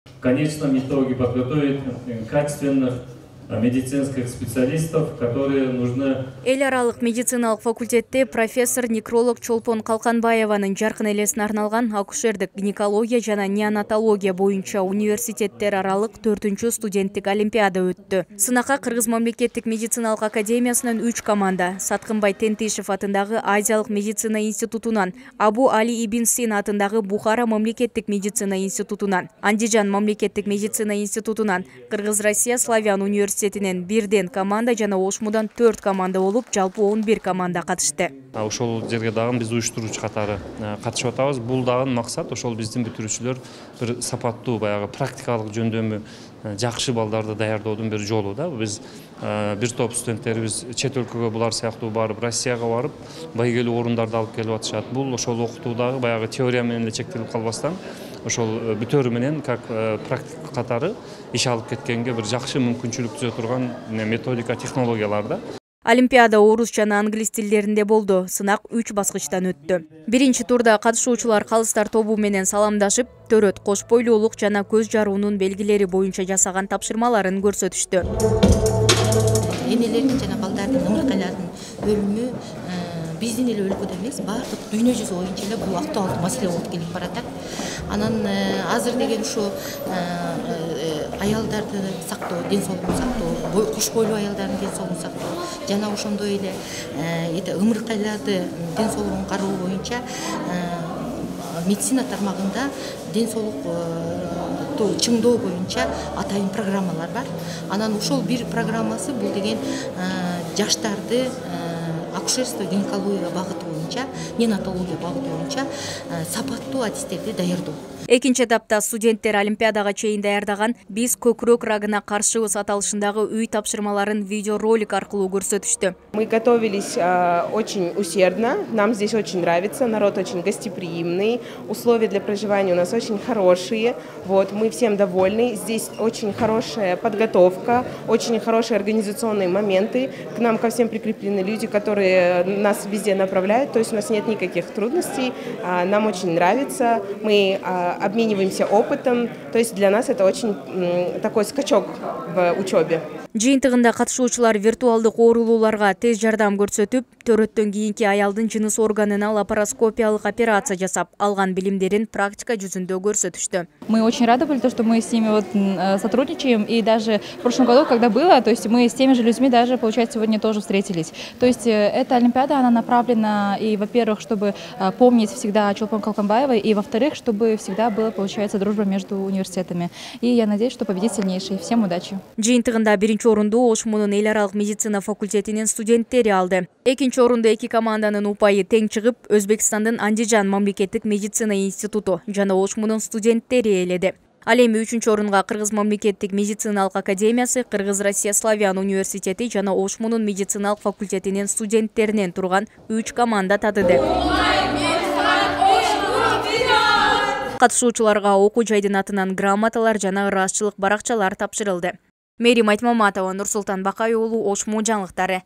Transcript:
В конечном итоге подготовить качественных медицинских специалистов, которые нужны. Эл аралык медициналык факультетте профессор некролог Чолпон Калканбаеванын жаркын элесине арналган акушердик гинекология жана неонатология боюнча университеттер аралык 4-чү студенттик олимпиада өттү. Сынакка Кыргыз мамлекеттик медициналык академиясынан 3 команда Саткынбай Тентишев атындагы Азиялык медицина институтунан, Абу Али Ибн Сина атындагы Бухара мамлекеттик медицина институтунан, Андижан мамлекеттик медицина институтунан, Кыргыз-Россия славян университетинен бирден команда жана Ошмудан 4 команда болуп, жалпы 11 команда катышты. Ошол жерге дагы биз уюштуруучу катары катышып атабыз. Бул дагы максат ошол биздин бүтүрүүчүлөр бир сапаттуу баягы практикалык жөндөмү жакшы балдарды даярдоодун бир жолу да. Биз бир топ студенттерибиз чет өлкөгө булар сыяктуу барып, Россияга барып, байгелүү орундарды алып келип атышат. Бул ошол окутуудагы баягы теория менен эле чектелип калбастан, ошол бүтөөрү менен как практика катары иш алып кеткенге бир жакшы мүмкүнчүлүк түзө турган методика, технологиялар да. Олимпиада орус жана англис тилдеринде болду. Сынак 3 баскычтан өттү. Биринчи турда катышуучулар калыстар тобу менен саламдашып, төрөт кош бойлуулук жана көз жаруунун белгилери боюнча жасаган тапшырмаларын көрсөтүштү. Энелердин жана балдардын ымыркайлардын өлүмү биздин эле өлкөдө эмес, баардык дүйнө жүзү боюнча эле бул актуалдуу маселе болуп келип баратат. Анан азыр деген ушу аялдарды сактоо, ден соолугун сактоо, кош бойлуу аялдардын ден соолугун сактоо жана ошондой эле ымыркайларды ден соолугун кароо боюнча медицина тармагында ден соолук чыңдоо боюнча атайын программалар бар. Анан ошол бир программасы бул деген жаштарды акушерство, гинекология багыты боюнча, неонатология багыты боюнча сапаттуу адистерди даярдоо. Экинчи этапта студенттер олимпиадага чейин даярдаган «Биз көкүрөк рагына каршыбыз» аталышындагы үй тапшырмаларын видеоролик аркылуу көрсөтүштү. Мы готовились очень усердно, нам здесь очень нравится, народ очень гостеприимный, условия для проживания у нас очень хорошие, вот, мы всем довольны, здесь очень хорошая подготовка, очень хорошие организационные моменты, к нам ко всем прикреплены люди, которые нас везде направляют, то есть у нас нет никаких трудностей, нам очень нравится, мы обмениваемся опытом, то есть для нас это очень такой скачок в учебе. Жыйынтыгында катышуучулар виртуалдык оорулууларга тез жардам көрсөтүп, төрөттөн кийинки аялдын жыныс органына лапароскопиялык операция жасап, алган билимдерин практика жүзүндө көрсөтүштү. Мы очень рады были, что мы с ними сотрудничаем, и даже в прошлом году, когда было, то есть мы с теми же людьми даже, получается, сегодня тоже встретились. То есть эта олимпиада, она направлена, и, во-первых, чтобы помнить всегда о Чолпон Калканбаевой, и, во-вторых, чтобы всегда была, получается, дружба между университетами. И я надеюсь, что победит сильнейший. Всем удачи. Жыйынтыгында биринчи орунду Ошмунун эл аралык медицина факультетинин студенттери алды. Экинчи орунду эки команданын упайы тең чыгып, Өзбекстандын Андижан мамлекеттик медицина институту жана Ошмунун студенттери ээледи. Ал эми 3-чү орунга Кыргыз мамлекеттик медициналык академиясы, Кыргыз-Россия славян университети жана Ошмунун медициналык факультетинин студенттеринен турган 3 команда татыды. Катышуучуларга окуу жайдын атынан грамоталар жана ырасчылык баракчалар тапшырылды. Мээрим Айтмаматова, Нурсултан Бакай уулу, Ошму жаңылыктары.